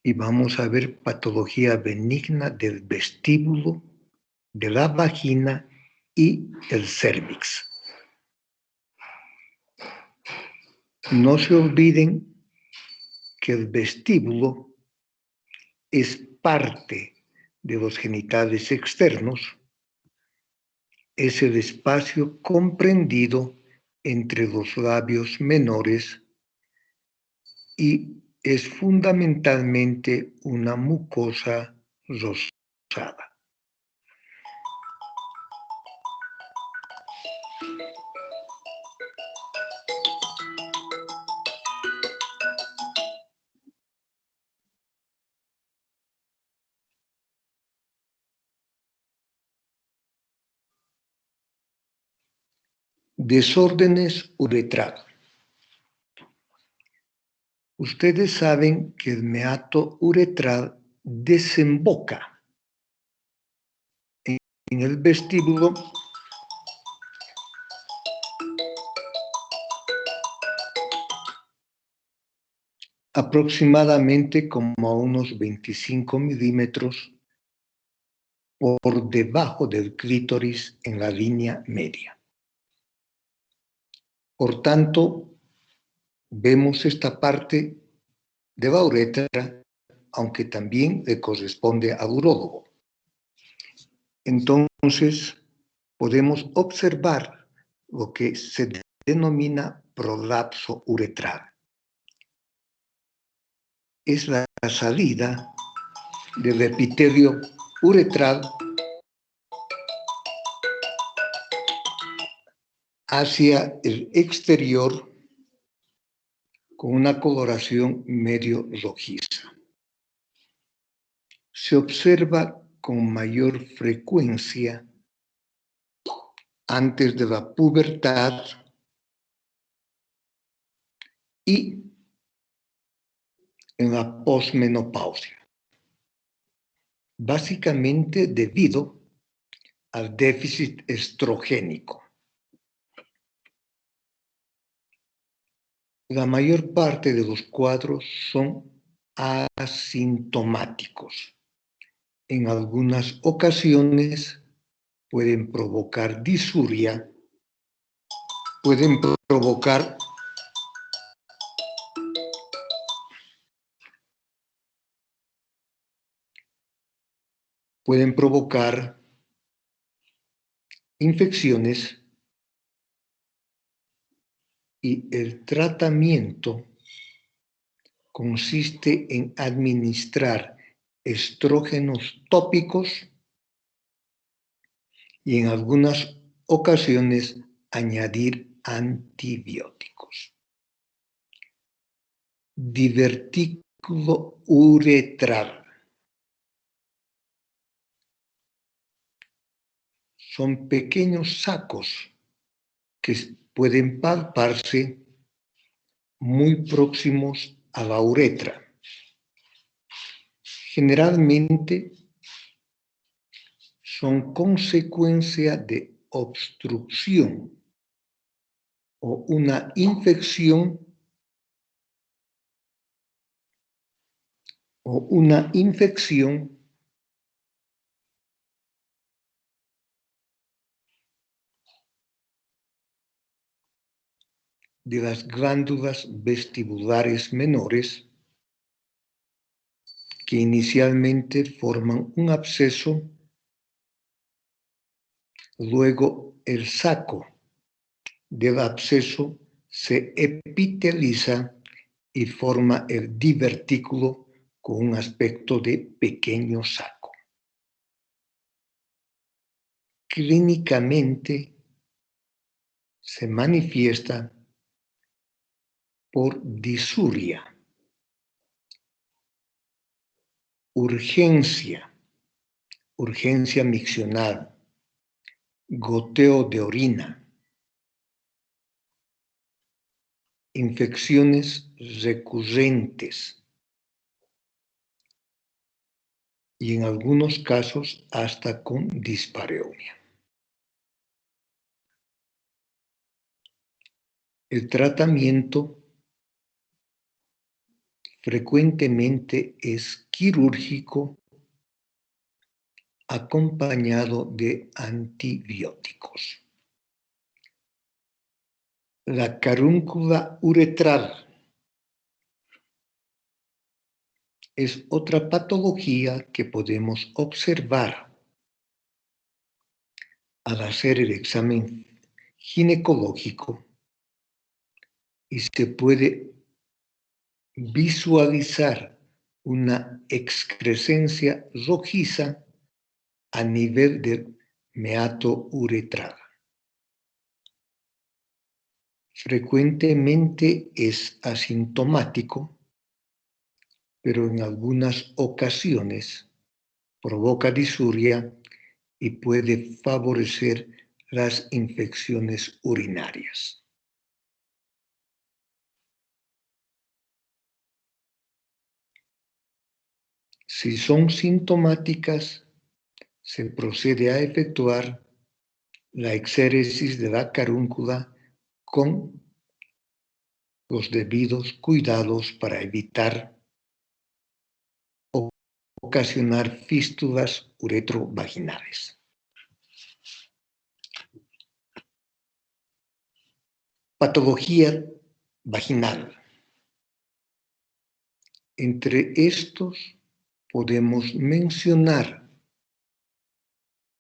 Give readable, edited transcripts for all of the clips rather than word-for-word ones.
y vamos a ver patología benigna del vestíbulo, de la vagina y el cérvix. No se olviden que el vestíbulo es parte de los genitales externos, es el espacio comprendido entre los labios menores y es fundamentalmente una mucosa rosada. Desórdenes uretrales. Ustedes saben que el meato uretral desemboca en el vestíbulo aproximadamente como a unos 25 milímetros por debajo del clítoris en la línea media. Por tanto, vemos esta parte de la uretra, aunque también le corresponde al urólogo. Entonces, podemos observar lo que se denomina prolapso uretral. Es la salida del epitelio uretral hacia el exterior con una coloración medio rojiza. Se observa con mayor frecuencia antes de la pubertad y en la posmenopausia, básicamente debido al déficit estrogénico. La mayor parte de los cuadros son asintomáticos. En algunas ocasiones pueden provocar disuria, pueden provocar infecciones y el tratamiento consiste en administrar estrógenos tópicos y en algunas ocasiones añadir antibióticos. Divertículo uretral. Son pequeños sacos que pueden palparse muy próximos a la uretra. Generalmente son consecuencia de obstrucción o una infección de las glándulas vestibulares menores que inicialmente forman un absceso, luego el saco del absceso se epiteliza y forma el divertículo con un aspecto de pequeño saco. Clínicamente se manifiesta por disuria, urgencia miccional, goteo de orina, infecciones recurrentes y en algunos casos hasta con dispareunia. El tratamiento frecuentemente es quirúrgico acompañado de antibióticos. La carúncula uretral es otra patología que podemos observar al hacer el examen ginecológico y se puede visualizar una excrescencia rojiza a nivel del meato uretral. Frecuentemente es asintomático, pero en algunas ocasiones provoca disuria y puede favorecer las infecciones urinarias. Si son sintomáticas, se procede a efectuar la exéresis de la carúncula con los debidos cuidados para evitar ocasionar fístulas uretrovaginales. Patología vaginal. Entre estos podemos mencionar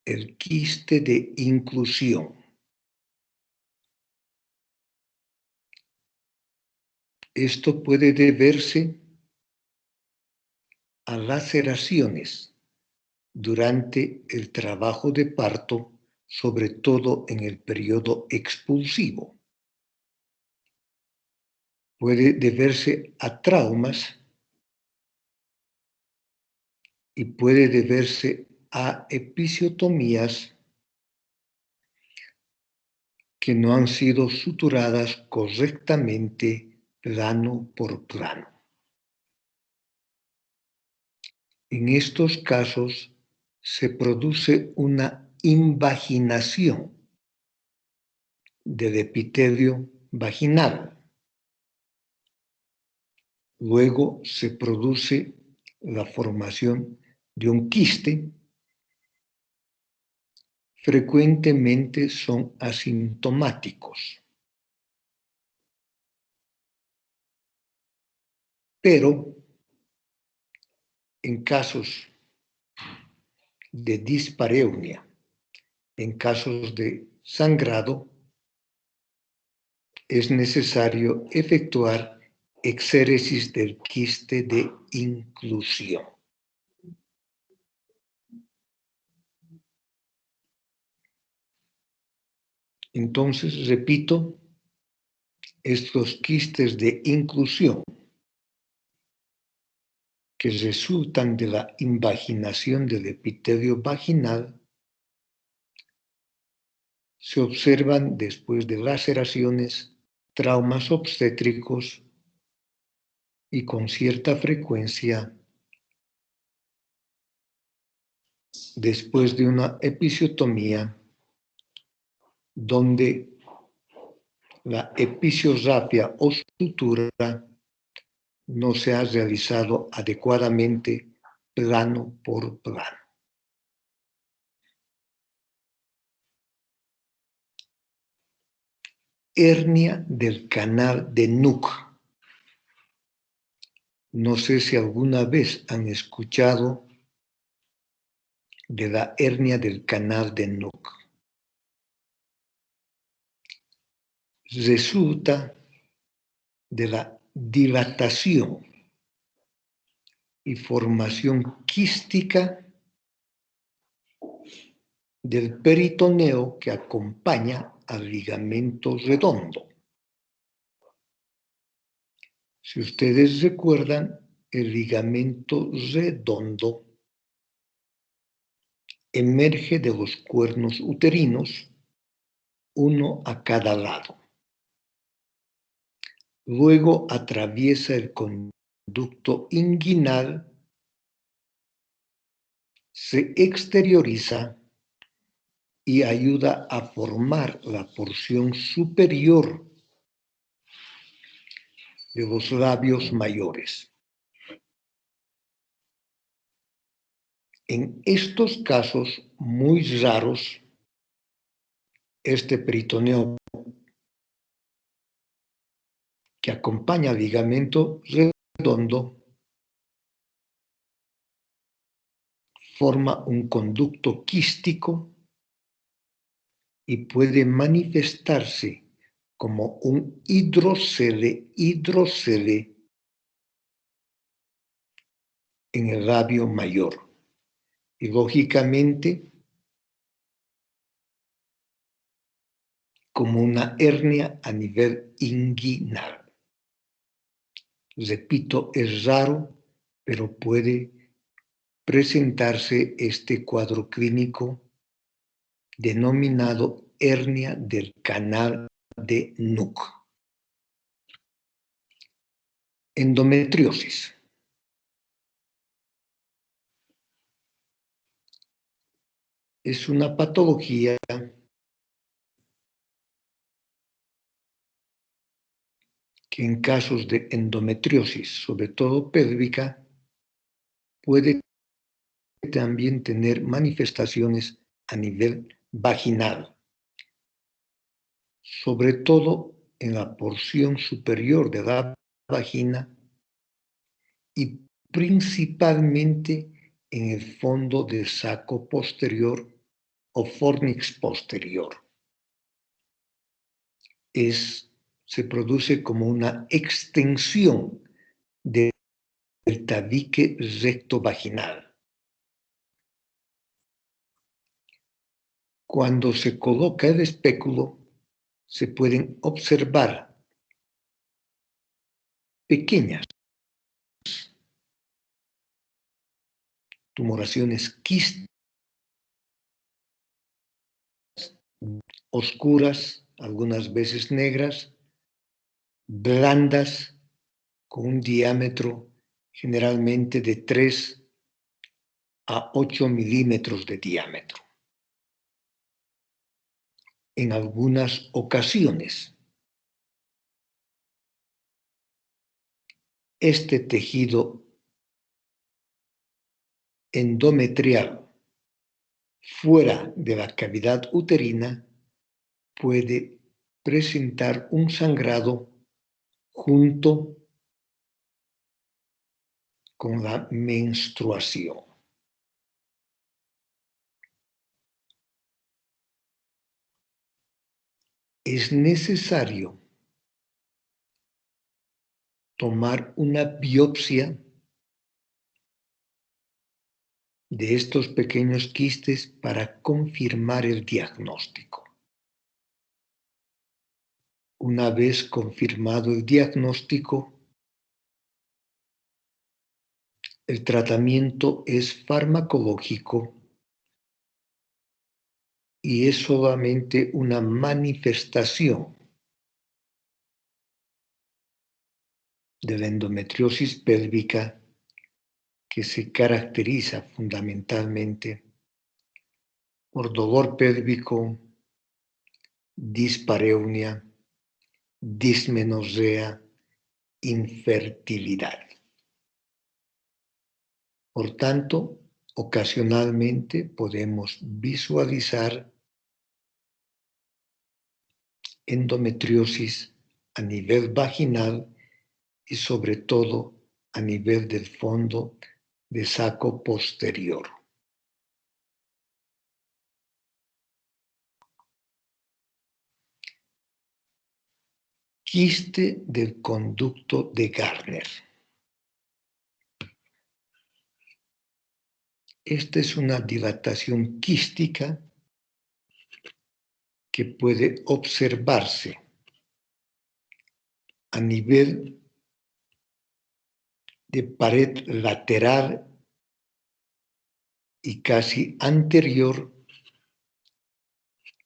el quiste de inclusión. Esto puede deberse a laceraciones durante el trabajo de parto, sobre todo en el periodo expulsivo. Puede deberse a traumas y puede deberse a episiotomías que no han sido suturadas correctamente plano por plano. En estos casos se produce una invaginación del epitelio vaginal. Luego se produce la formación de un quiste. Frecuentemente son asintomáticos, pero en casos de dispareunia, en casos de sangrado, es necesario efectuar exéresis del quiste de inclusión. Entonces, repito, estos quistes de inclusión que resultan de la invaginación del epitelio vaginal se observan después de laceraciones, traumas obstétricos y con cierta frecuencia después de una episiotomía donde la episioterapia o sutura no se ha realizado adecuadamente plano por plano. Hernia del canal de Nuuk. No sé si alguna vez han escuchado de la hernia del canal de Nuuk. Resulta de la dilatación y formación quística del peritoneo que acompaña al ligamento redondo. Si ustedes recuerdan, el ligamento redondo emerge de los cuernos uterinos, uno a cada lado. Luego atraviesa el conducto inguinal, se exterioriza y ayuda a formar la porción superior de los labios mayores. En estos casos muy raros, este peritoneo que acompaña al ligamento redondo forma un conducto quístico y puede manifestarse como un hidrocele en el labio mayor. Y lógicamente, como una hernia a nivel inguinal. Repito, es raro, pero puede presentarse este cuadro clínico denominado hernia del canal de Nuc. Endometriosis. Es una patología que en casos de endometriosis, sobre todo pélvica, puede también tener manifestaciones a nivel vaginal, sobre todo en la porción superior de la vagina y principalmente en el fondo del saco posterior o fornix posterior. Se produce como una extensión del tabique recto-vaginal. Cuando se coloca el espéculo, se pueden observar pequeñas tumoraciones quísticas oscuras, algunas veces negras, blandas, con un diámetro generalmente de 3 a 8 milímetros de diámetro. En algunas ocasiones, este tejido endometrial fuera de la cavidad uterina puede presentar un sangrado junto con la menstruación. Es necesario tomar una biopsia de estos pequeños quistes para confirmar el diagnóstico. Una vez confirmado el diagnóstico, el tratamiento es farmacológico y es solamente una manifestación de la endometriosis pélvica que se caracteriza fundamentalmente por dolor pélvico, dispareunia, dismenorrea, infertilidad. Por tanto, ocasionalmente podemos visualizar endometriosis a nivel vaginal y sobre todo a nivel del fondo de saco posterior. Quiste del conducto de Gardner. Esta es una dilatación quística que puede observarse a nivel de pared lateral y casi anterior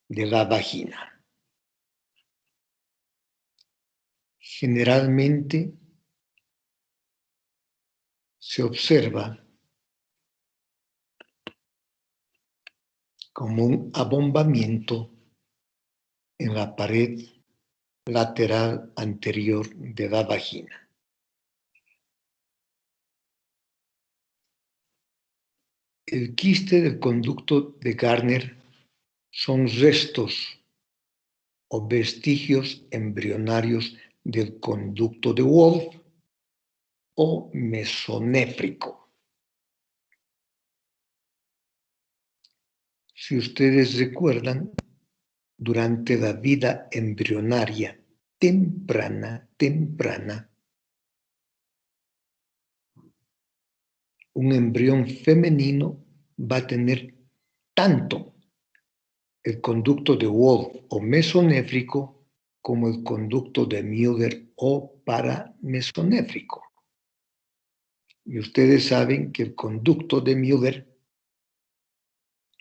de la vagina. Generalmente se observa como un abombamiento en la pared lateral anterior de la vagina. El quiste del conducto de Gardner son restos o vestigios embrionarios del conducto de Wolff o mesonéfrico. Si ustedes recuerdan, durante la vida embrionaria temprana, un embrión femenino va a tener tanto el conducto de Wolff o mesonéfrico como el conducto de Müller o paramesonéfrico. Y ustedes saben que el conducto de Müller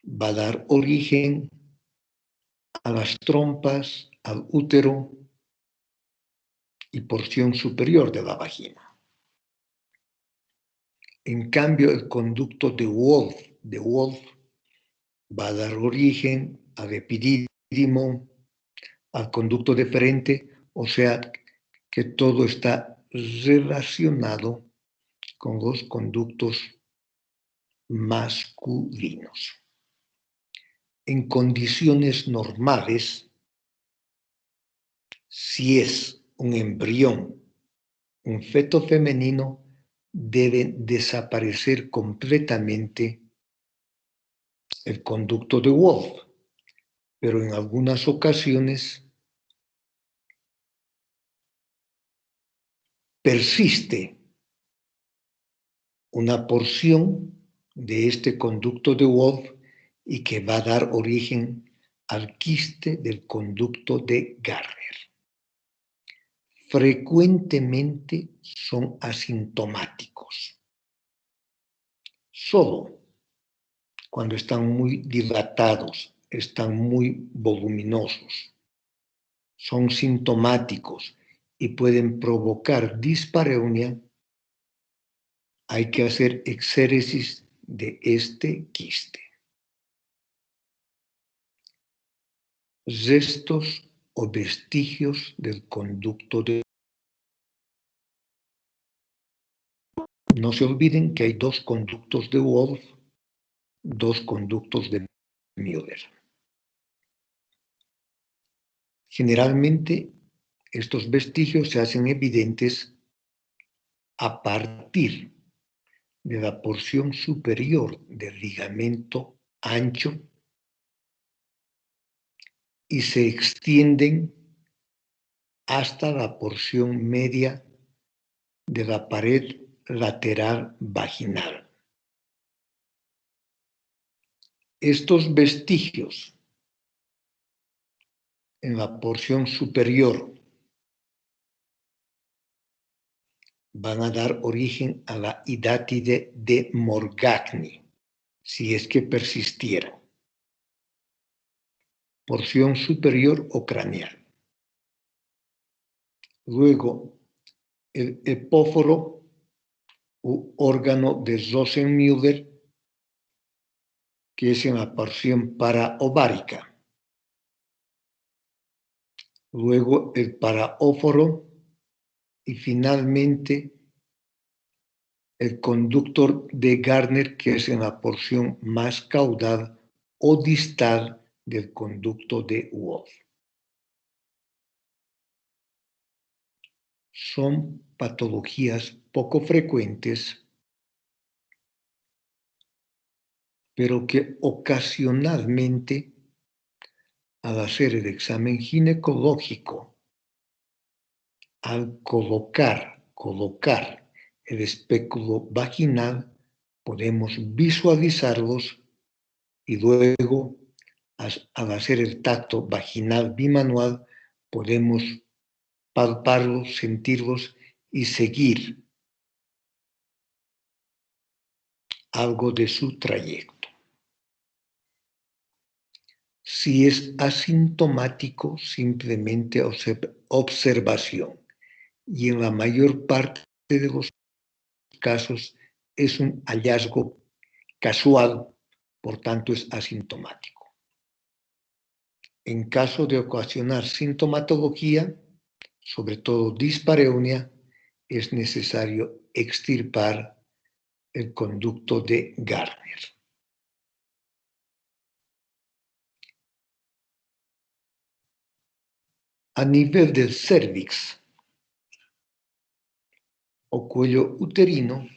va a dar origen a las trompas, al útero y porción superior de la vagina. En cambio, el conducto de Wolff va a dar origen al epidídimo, al conducto deferente, o sea que todo está relacionado con los conductos masculinos. En condiciones normales, si es un embrión, un feto femenino, debe desaparecer completamente el conducto de Wolff, pero en algunas ocasiones persiste una porción de este conducto de Wolff y que va a dar origen al quiste del conducto de Gardner. Frecuentemente son asintomáticos. Solo cuando están muy dilatados, están muy voluminosos, son sintomáticos y pueden provocar dispareunia, hay que hacer exéresis de este quiste. Restos o vestigios del conducto de... No se olviden que hay dos conductos de Wolff, dos conductos de Müller. Generalmente, estos vestigios se hacen evidentes a partir de la porción superior del ligamento ancho y se extienden hasta la porción media de la pared lateral vaginal. Estos vestigios en la porción superior van a dar origen a la hidátide de Morgagni, si es que persistiera. Porción superior o craneal. Luego, el epóforo u órgano de Rosenmüller, que es en la porción paraovárica. Luego el paraóforo y finalmente el conductor de Gardner, que es en la porción más caudal o distal del conducto de Wolff. Son patologías poco frecuentes, pero que ocasionalmente, al hacer el examen ginecológico, al colocar el espéculo vaginal, podemos visualizarlos y luego, al hacer el tacto vaginal bimanual, podemos palparlos, sentirlos y seguir algo de su trayecto. Si es asintomático, simplemente observación. Y en la mayor parte de los casos es un hallazgo casual, por tanto es asintomático. En caso de ocasionar sintomatología, sobre todo dispareunia, es necesario extirpar el conducto de Gardner. A nivel del cérvix o cuello uterino,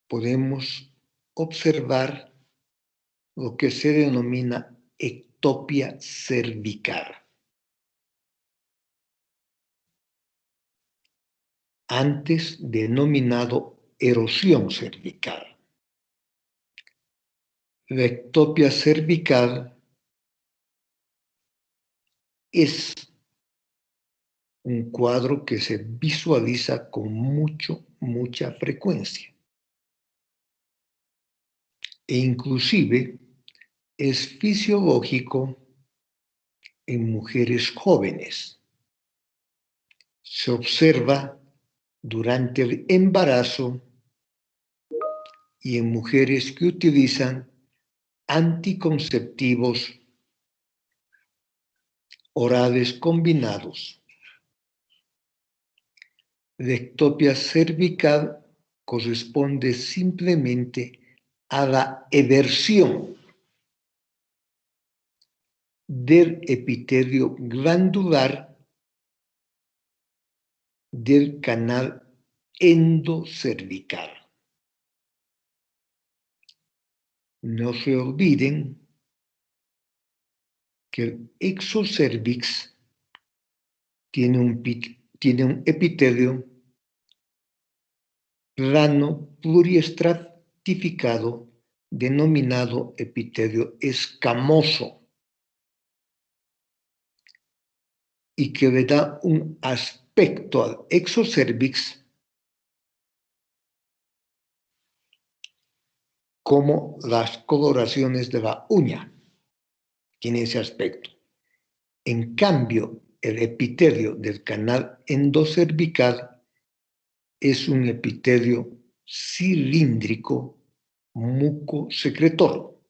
podemos observar lo que se denomina ectopia cervical, antes denominado erosión cervical. La ectopia cervical es un cuadro que se visualiza con mucha frecuencia e inclusive es fisiológico en mujeres jóvenes. Se observa durante el embarazo y en mujeres que utilizan anticonceptivos orales combinados. La ectopia cervical corresponde simplemente a la eversión del epitelio glandular del canal endocervical. No se olviden que el exocervix tiene un epitelio plano pluriestratificado denominado epitelio escamoso y que le da un aspecto al exocervix como las coloraciones de la uña. Tiene ese aspecto. En cambio, el epitelio del canal endocervical es un epitelio cilíndrico mucosecretor.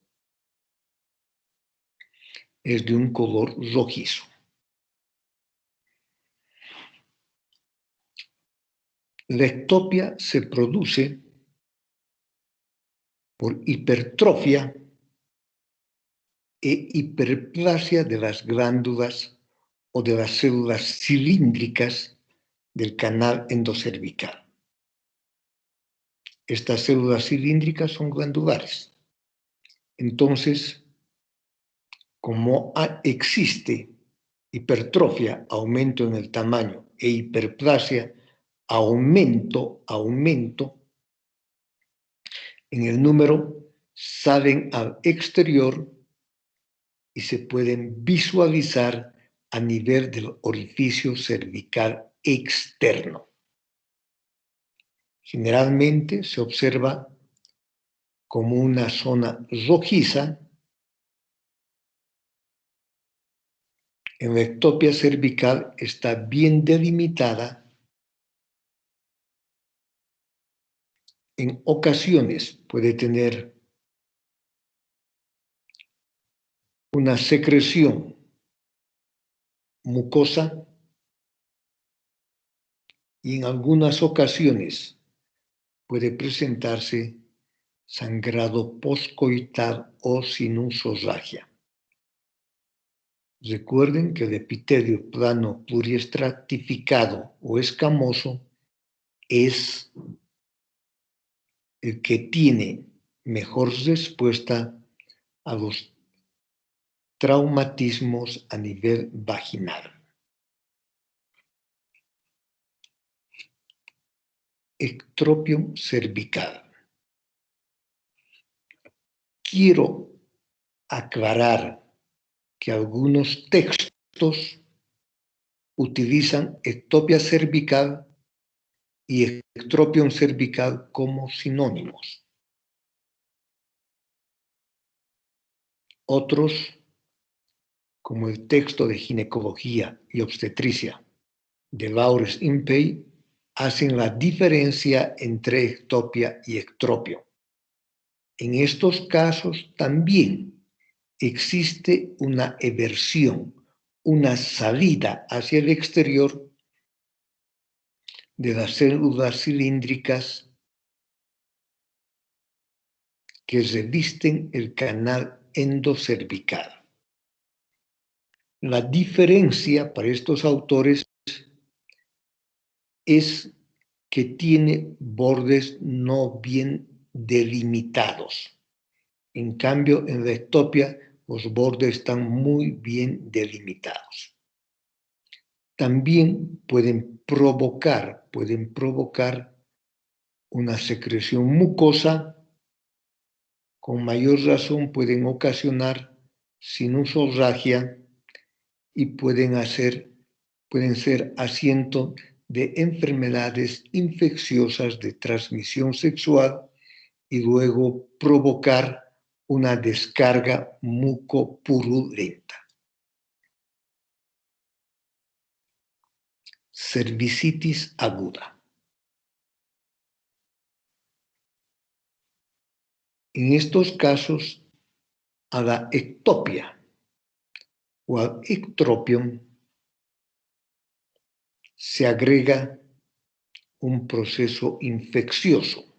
Es de un color rojizo. La ectopia se produce por hipertrofia e hiperplasia de las glándulas o de las células cilíndricas del canal endocervical. Estas células cilíndricas son glandulares. Entonces, como existe hipertrofia, aumento en el tamaño, e hiperplasia, aumento en el número, salen al exterior y se pueden visualizar a nivel del orificio cervical externo. Generalmente se observa como una zona rojiza en la ectopia cervical. Está bien delimitada. En ocasiones puede tener una secreción mucosa y en algunas ocasiones puede presentarse sangrado postcoital o sinusoragia. Recuerden que el epitelio plano pluriestratificado o escamoso es el que tiene mejor respuesta a los traumatismos a nivel vaginal. Ectropium cervical. Quiero aclarar que algunos textos utilizan ectopia cervical y ectropium cervical como sinónimos. Otros, como el texto de Ginecología y Obstetricia de Lawrence Impey, hacen la diferencia entre ectopia y ectropio. En estos casos también existe una eversión, una salida hacia el exterior de las células cilíndricas que revisten el canal endocervical. La diferencia para estos autores es que tiene bordes no bien delimitados. En cambio, en la ectopia, los bordes están muy bien delimitados. También pueden provocar una secreción mucosa. Con mayor razón pueden ocasionar sinusorragia y pueden ser asiento de enfermedades infecciosas de transmisión sexual y luego provocar una descarga mucopurulenta. Cervicitis aguda. En estos casos, a la ectopia o al ectropion se agrega un proceso infeccioso,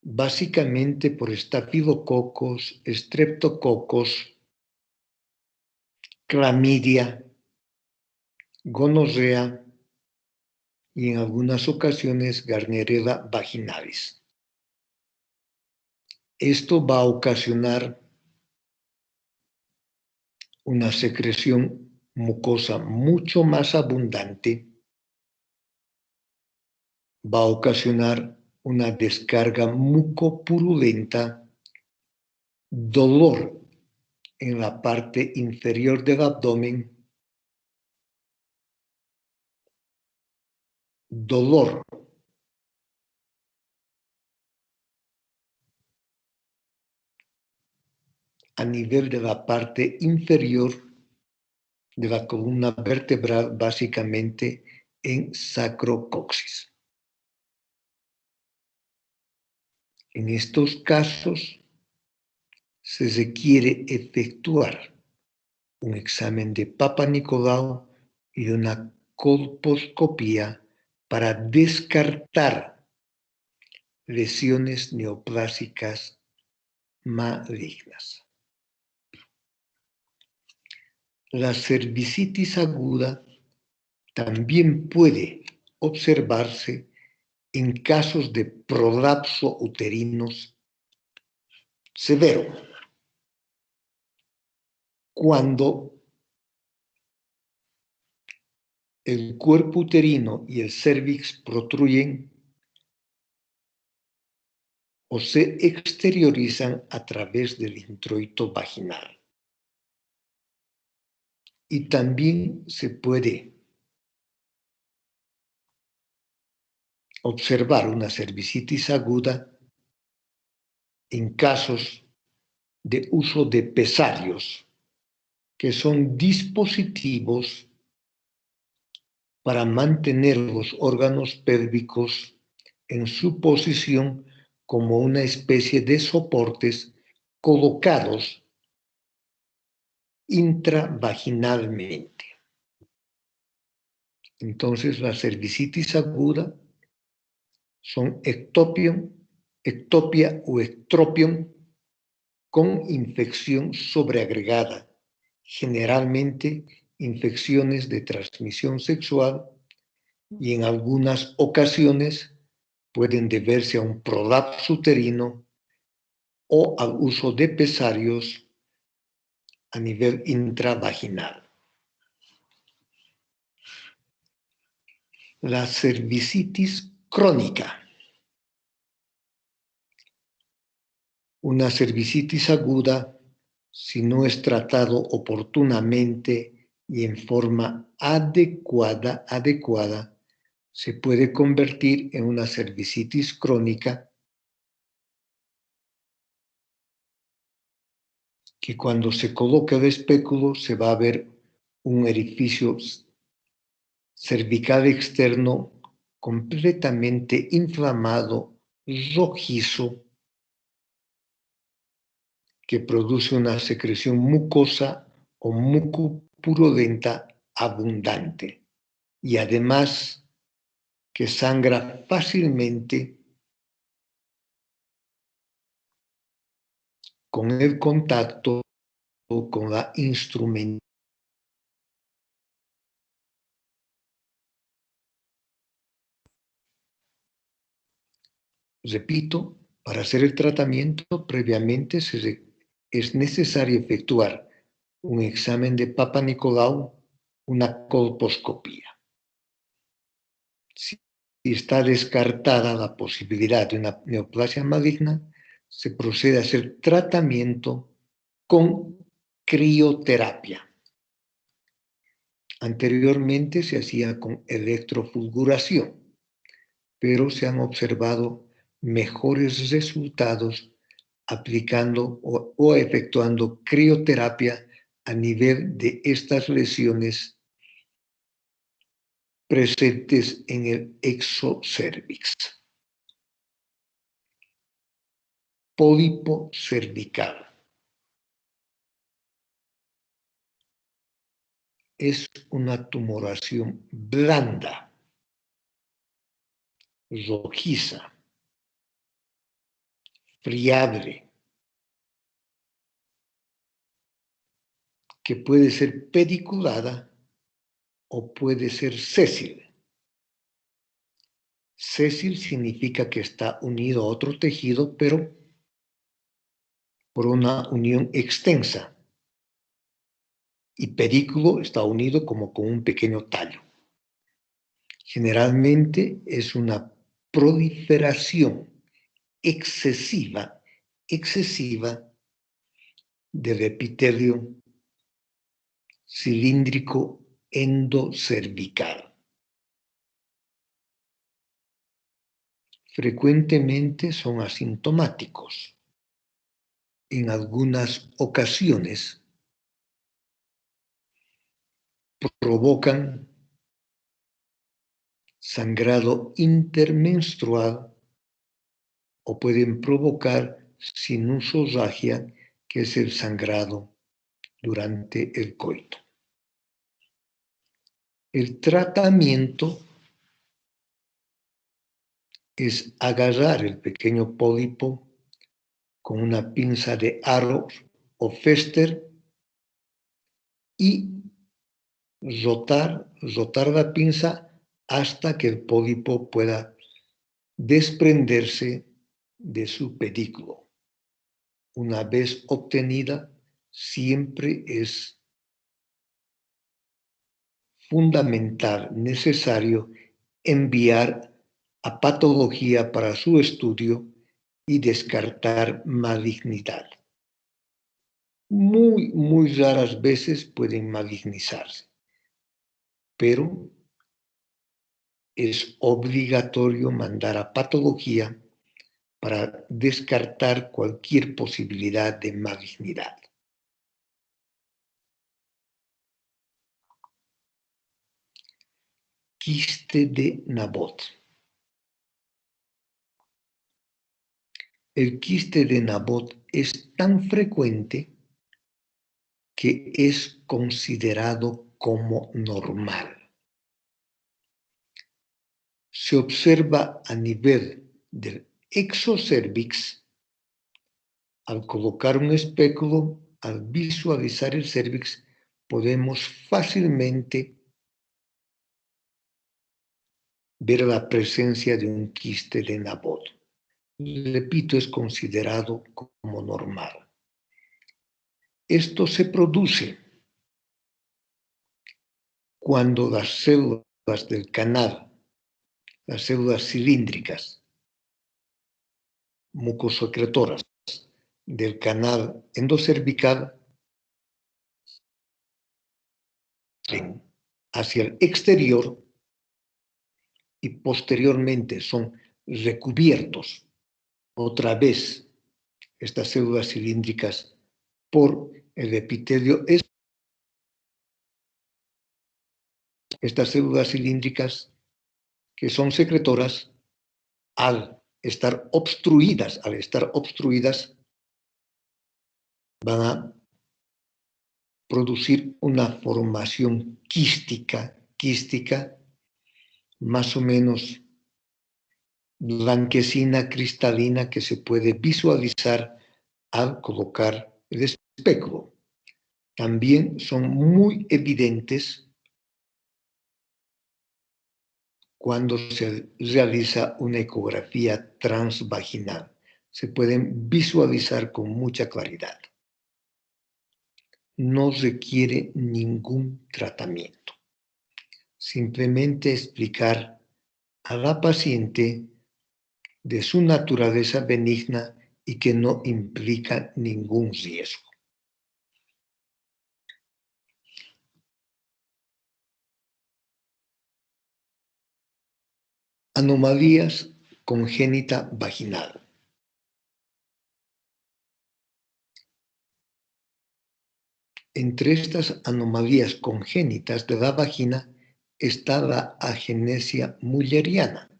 básicamente por estafilococos, estreptococos, clamidia, gonorrea y en algunas ocasiones Gardnerella vaginalis. Esto va a ocasionar una secreción mucosa mucho más abundante, va a ocasionar una descarga mucopurulenta, dolor en la parte inferior del abdomen, dolor a nivel de la parte inferior de la columna vertebral, básicamente en sacrocoxis. En estos casos se requiere efectuar un examen de Papa Nicolau y una colposcopía para descartar lesiones neoplásicas malignas. La cervicitis aguda también puede observarse en casos de prolapso uterinos severo, cuando el cuerpo uterino y el cervix protruyen o se exteriorizan a través del introito vaginal. Y también se puede observar una cervicitis aguda en casos de uso de pesarios, que son dispositivos para mantener los órganos pélvicos en su posición como una especie de soportes colocados intravaginalmente. Entonces, la cervicitis aguda son ectopia o ectropion con infección sobreagregada, generalmente infecciones de transmisión sexual, y en algunas ocasiones pueden deberse a un prolapso uterino o al uso de pesarios a nivel intravaginal. La cervicitis crónica. Una cervicitis aguda, si no es tratado oportunamente y en forma adecuada, se puede convertir en una cervicitis crónica que cuando se coloca el espéculo se va a ver un orificio cervical externo completamente inflamado, rojizo, que produce una secreción mucosa o mucopurulenta abundante y además que sangra fácilmente con el contacto con la instrumentación. Repito, para hacer el tratamiento previamente es necesario efectuar un examen de Papa Nicolau, una colposcopía. Si está descartada la posibilidad de una neoplasia maligna, se procede a hacer tratamiento con crioterapia. Anteriormente se hacía con electrofulguración, pero se han observado mejores resultados aplicando o efectuando crioterapia a nivel de estas lesiones presentes en el exocervix. Pólipo cervical. Es una tumoración blanda, rojiza, friable, que puede ser pediculada o puede ser sésil. Sésil significa que está unido a otro tejido, pero por una unión extensa. Y pedículo está unido como con un pequeño tallo. Generalmente es una proliferación excesiva del epitelio cilíndrico endocervical. Frecuentemente son asintomáticos. En algunas ocasiones provocan sangrado intermenstrual o pueden provocar sinusorragia, que es el sangrado durante el coito. El tratamiento es agarrar el pequeño pólipo con una pinza de Arrow o Fester y rotar la pinza hasta que el pólipo pueda desprenderse de su pedículo. Una vez obtenida, siempre es fundamental, necesario, enviar a patología para su estudio y descartar malignidad. Muy raras veces pueden malignizarse, pero es obligatorio mandar a patología para descartar cualquier posibilidad de malignidad. Quiste de Nabot. El quiste de Nabot es tan frecuente que es considerado como normal. Se observa a nivel del exocervix. Al colocar un espéculo, al visualizar el cervix, podemos fácilmente ver la presencia de un quiste de Nabot. Repito, es considerado como normal. Esto se produce cuando las células del canal, las células cilíndricas, mucosecretoras del canal endocervical, hacia el exterior y posteriormente son recubiertos otra vez estas células cilíndricas por el epitelio. Estas células cilíndricas que son secretoras, al estar obstruidas, van a producir una formación quística, más o menos blanquecina, cristalina, que se puede visualizar al colocar el espéculo. también son muy evidentes cuando se realiza una ecografía transvaginal. Se pueden visualizar con mucha claridad. No requiere ningún tratamiento. Simplemente explicar a la paciente de su naturaleza benigna y que no implica ningún riesgo. Anomalías congénita vaginal. Entre estas anomalías congénitas de la vagina está la agenesia mulleriana,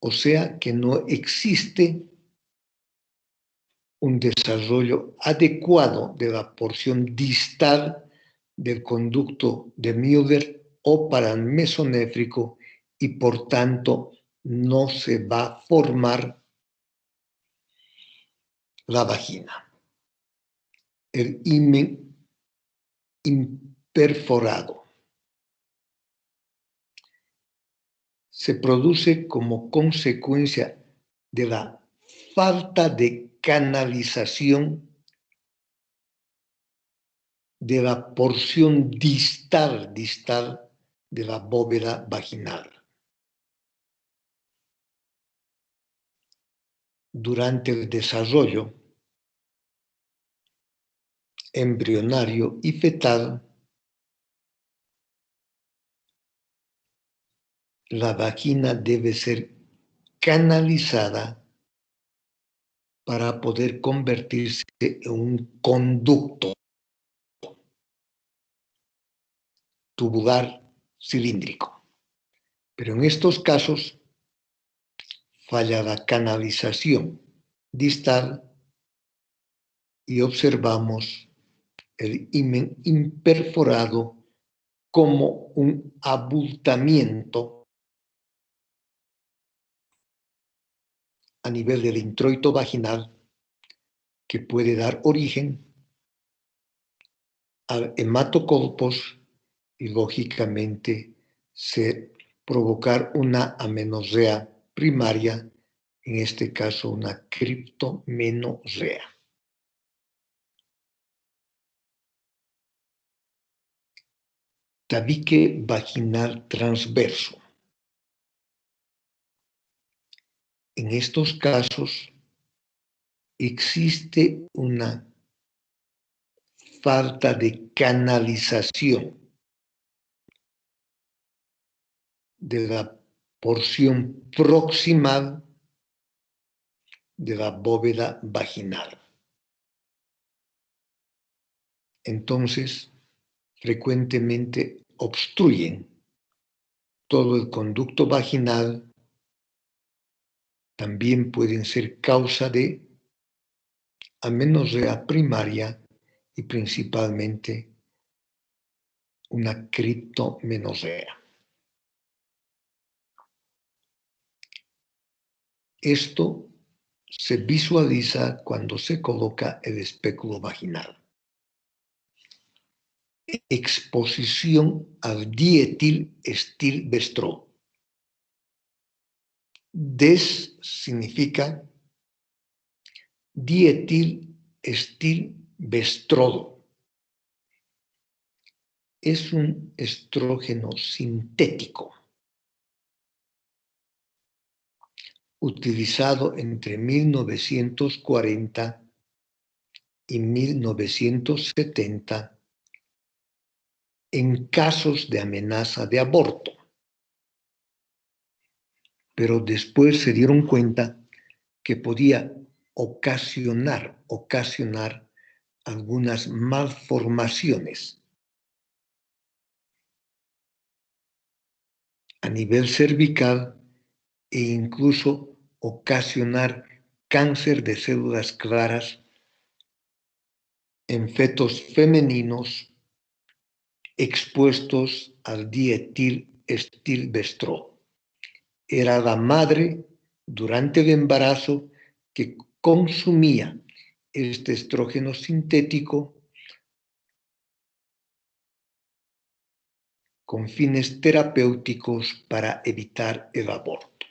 o sea que no existe un desarrollo adecuado de la porción distal del conducto de Müller o paranmesonéfrico y por tanto no se va a formar la vagina. El himen imperforado se produce como consecuencia de la falta de canalización de la porción distal de la bóveda vaginal. Durante el desarrollo embrionario y fetal, la vagina debe ser canalizada para poder convertirse en un conducto tubular cilíndrico. Pero en estos casos falla la canalización distal y observamos el himen imperforado como un abultamiento a nivel del introito vaginal que puede dar origen al hematocolpos y lógicamente provocar una amenorrea primaria, en este caso una criptomenorrea. Tabique vaginal transverso. En estos casos existe una falta de canalización de la porción proximal de la bóveda vaginal. Entonces, frecuentemente obstruyen todo el conducto vaginal. También pueden ser causa de amenorrea primaria y principalmente una criptomenorrea. Esto se visualiza cuando se coloca el espéculo vaginal. Exposición al dietilestilbestrol. Des significa dietilestilbestrol. Es un estrógeno sintético utilizado entre 1940 y 1970 en casos de amenaza de aborto. Pero después se dieron cuenta que podía ocasionar algunas malformaciones a nivel cervical e incluso ocasionar cáncer de células claras en fetos femeninos expuestos al dietilestilbestrol. Era la madre durante el embarazo que consumía este estrógeno sintético con fines terapéuticos para evitar el aborto.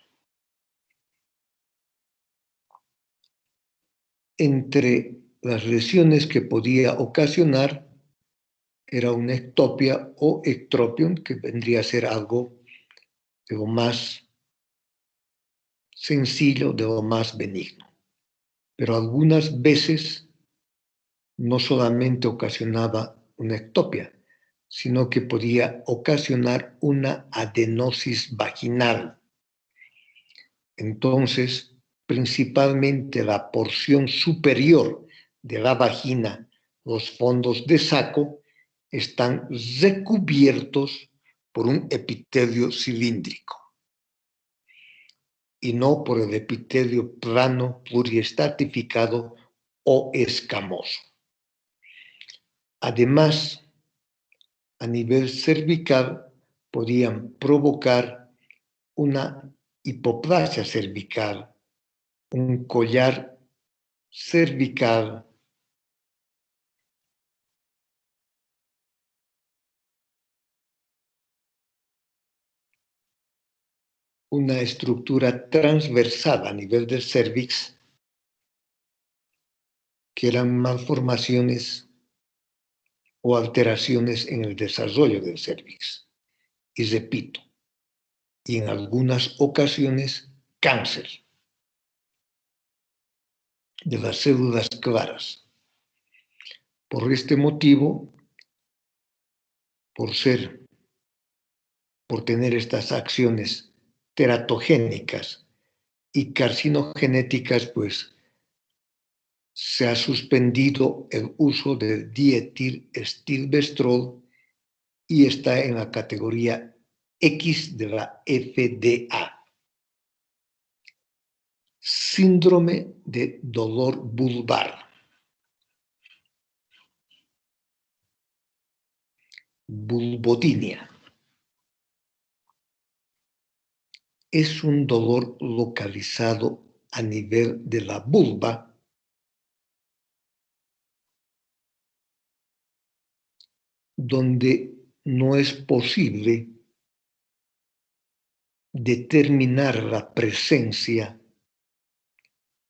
Entre las lesiones que podía ocasionar era una ectopia o ectropion, que vendría a ser algo de lo más sencillo, de lo más benigno. Pero algunas veces no solamente ocasionaba una ectopia, sino que podía ocasionar una adenosis vaginal. Entonces, principalmente la porción superior de la vagina, los fondos de saco, están recubiertos por un epitelio cilíndrico y no por el epitelio plano pluriestratificado o escamoso. Además, a nivel cervical podían provocar una hipoplasia cervical, un collar cervical, una estructura transversal a nivel del cervix, que eran malformaciones o alteraciones en el desarrollo del cervix. Y repito, y en algunas ocasiones cáncer de las células claras. Por este motivo, por tener estas acciones teratogénicas y carcinogenéticas, pues se ha suspendido el uso del dietilestilbestrol y está en la categoría X de la FDA. Síndrome de dolor vulvar. Vulvodynia. Es un dolor localizado a nivel de la vulva donde no es posible determinar la presencia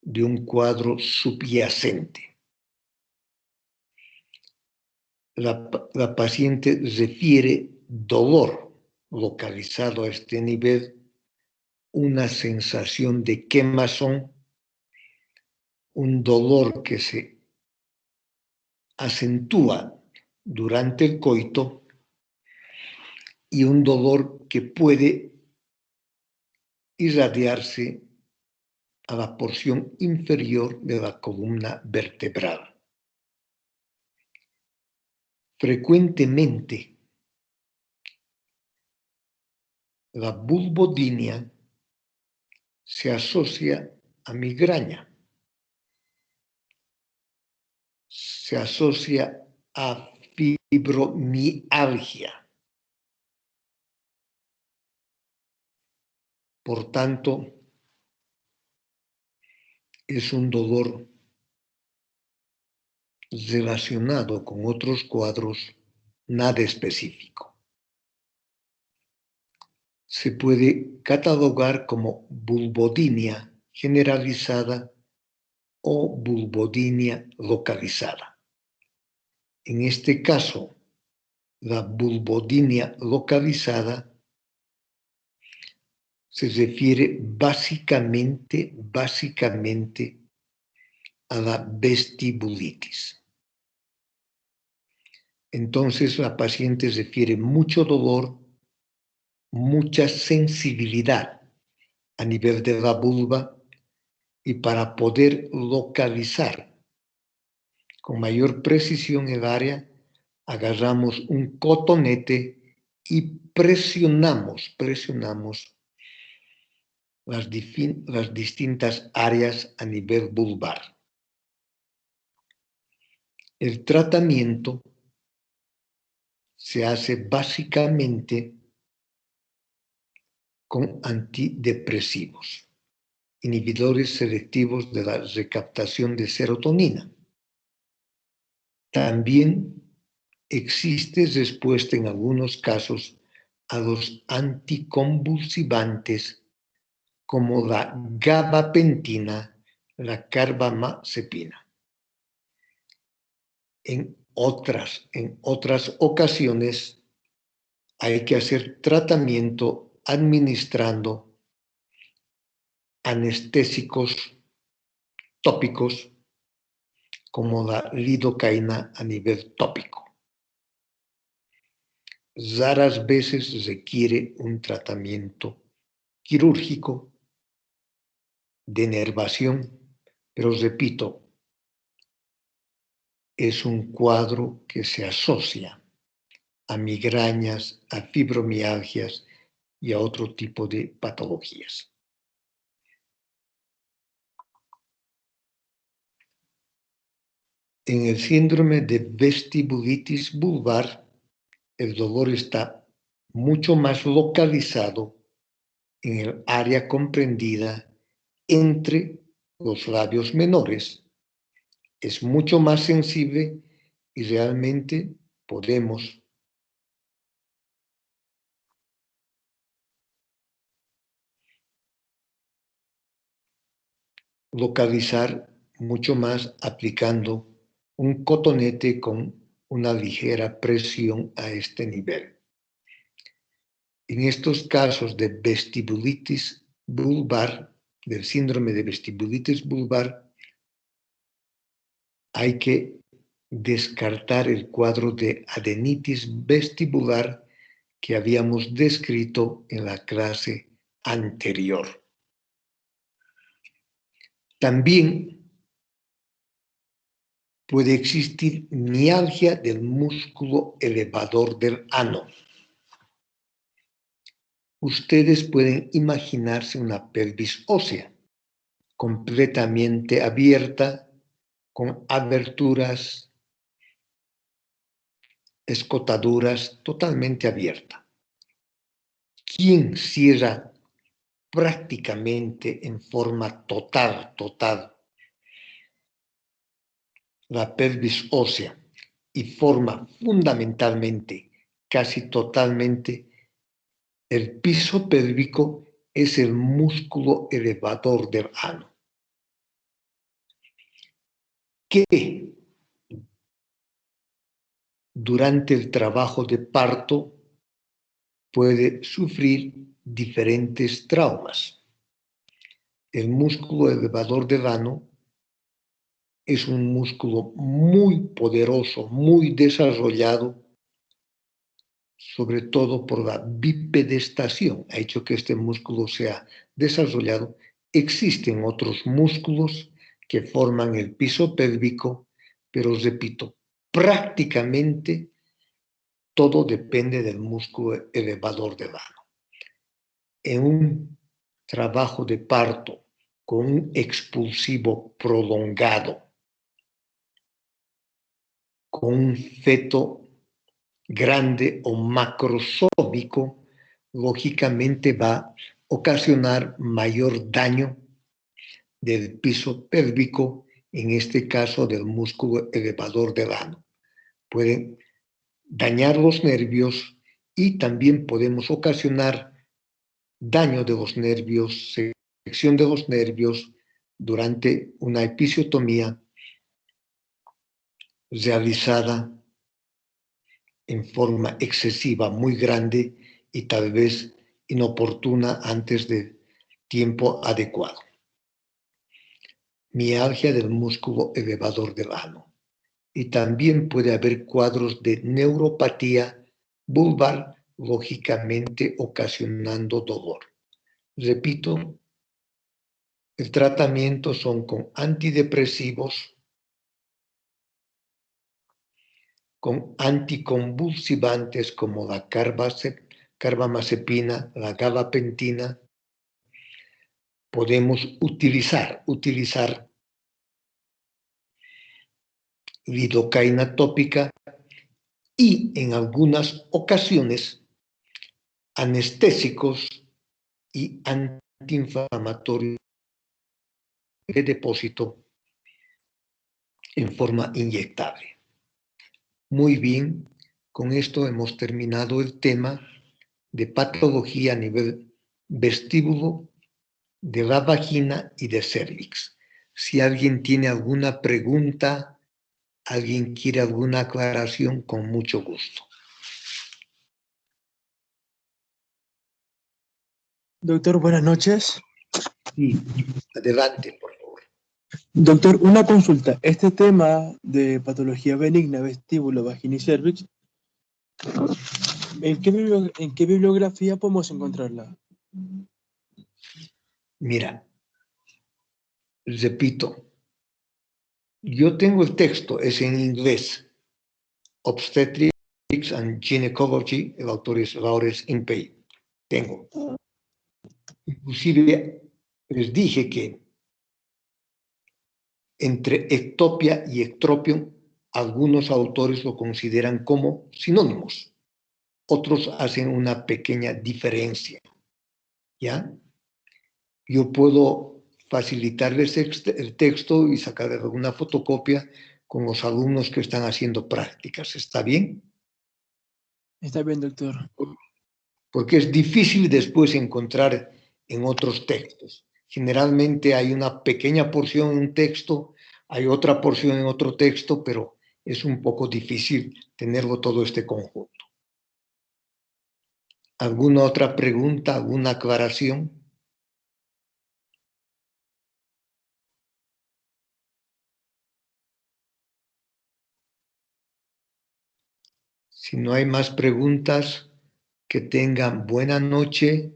de un cuadro subyacente. La paciente refiere dolor localizado a este nivel, una sensación de quemazón, un dolor que se acentúa durante el coito y un dolor que puede irradiarse a la porción inferior de la columna vertebral. Frecuentemente, la vulvodynia se asocia a migraña, se asocia a fibromialgia. Por tanto, es un dolor relacionado con otros cuadros, nada específico. Se puede catalogar como vulvodynia generalizada o vulvodynia localizada. En este caso, la vulvodynia localizada se refiere básicamente a la vestibulitis. Entonces la paciente refiere mucho dolor, mucha sensibilidad a nivel de la vulva, y para poder localizar con mayor precisión el área, agarramos un cotonete y presionamos las distintas áreas a nivel vulvar. El tratamiento se hace básicamente con antidepresivos, inhibidores selectivos de la recaptación de serotonina. También existe respuesta en algunos casos a los anticonvulsivantes como la gabapentina, la carbamazepina. En otras ocasiones hay que hacer tratamiento administrando anestésicos tópicos como la lidocaína a nivel tópico. Raras veces requiere un tratamiento quirúrgico de inervación, pero repito, es un cuadro que se asocia a migrañas, a fibromialgias y a otro tipo de patologías. En el síndrome de vestibulitis vulvar, el dolor está mucho más localizado en el área comprendida entre los labios menores. Es mucho más sensible y realmente podemos localizar mucho más aplicando un cotonete con una ligera presión a este nivel. En estos casos de vestibulitis vulvar, del síndrome de vestibulitis vulvar, hay que descartar el cuadro de adenitis vestibular que habíamos descrito en la clase anterior. También puede existir mialgia del músculo elevador del ano. Ustedes pueden imaginarse una pelvis ósea completamente abierta, con aberturas, escotaduras, totalmente abierta. ¿Quién cierra prácticamente en forma total la pelvis ósea y forma fundamentalmente, casi totalmente, el piso pélvico? Es el músculo elevador del ano, que durante el trabajo de parto puede sufrir diferentes traumas. El músculo elevador del ano es un músculo muy poderoso, muy desarrollado, sobre todo por la bipedestación, ha hecho que este músculo sea desarrollado. Existen otros músculos que forman el piso pélvico, pero repito, prácticamente todo depende del músculo elevador del ano. En un trabajo de parto con un expulsivo prolongado, con un feto grande o macrosómico, lógicamente va a ocasionar mayor daño del piso pélvico, en este caso del músculo elevador del ano. Pueden dañar los nervios y también podemos ocasionar daño de los nervios, sección de los nervios durante una episiotomía realizada en forma excesiva, muy grande y tal vez inoportuna antes del tiempo adecuado. Mialgia del músculo elevador del ano. Y también puede haber cuadros de neuropatía vulvar, lógicamente ocasionando dolor. Repito, el tratamiento son con antidepresivos, con anticonvulsivantes como la carbamazepina, la gabapentina. Podemos utilizar lidocaína tópica y en algunas ocasiones anestésicos y antiinflamatorios de depósito en forma inyectable. Muy bien, con esto hemos terminado el tema de patología a nivel vestíbulo, de la vagina y de cervix. Si alguien tiene alguna pregunta, alguien quiere alguna aclaración, con mucho gusto. Doctor, buenas noches. Sí, adelante, por favor. Doctor, una consulta. Este tema de patología benigna, vestíbulo, vagina y cervix, ¿en qué bibliografía podemos encontrarla? Mira, repito, yo tengo el texto, es en inglés, Obstetrics and Gynecology, el autor es Lawrence Impey. Tengo. Inclusive les dije que entre ectopia y ectropion, algunos autores lo consideran como sinónimos. Otros hacen una pequeña diferencia, ¿ya? Yo puedo facilitarles el texto y sacar alguna fotocopia con los alumnos que están haciendo prácticas. ¿Está bien? Está bien, doctor. Porque es difícil después encontrar en otros textos. Generalmente hay una pequeña porción en un texto, hay otra porción en otro texto, pero es un poco difícil tenerlo todo este conjunto. ¿Alguna otra pregunta, alguna aclaración? Si no hay más preguntas, que tengan buena noche.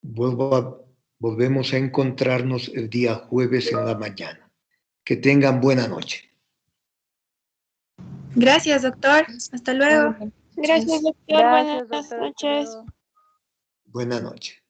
Volvemos a encontrarnos el día jueves en la mañana. Que tengan buena noche. Gracias, doctor. Hasta luego. Gracias, doctor. Gracias, Buenas doctor. Hasta noches. luego. Buena noche.